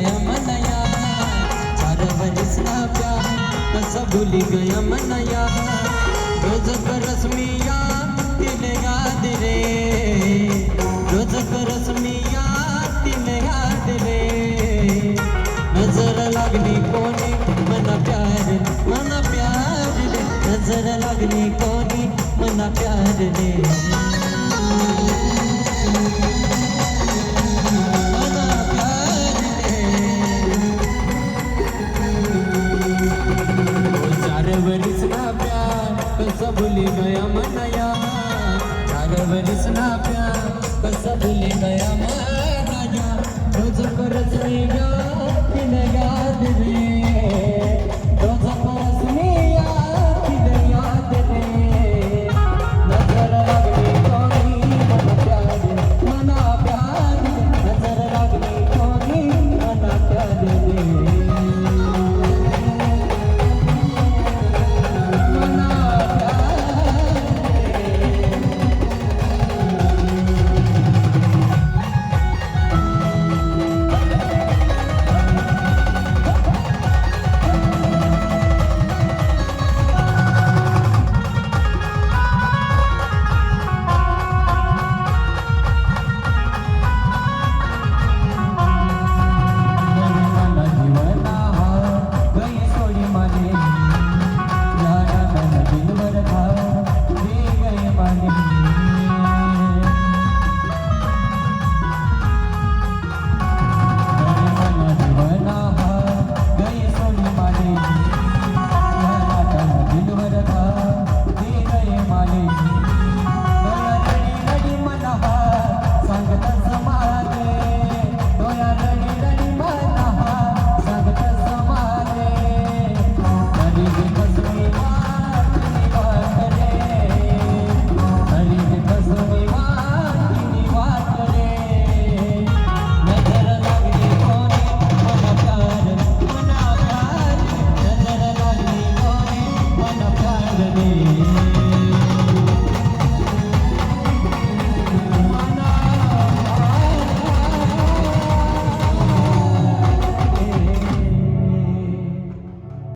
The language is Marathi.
गया मनया, 4 बरस ना प्यार कसा भूल गया मनया। रोज करस मी याद तिने याद रे, रोज करस मी याद तिने याद रे। नजर लागली कोणी मना प्यार रे, नजर लागली कोणी मना प्यार रे।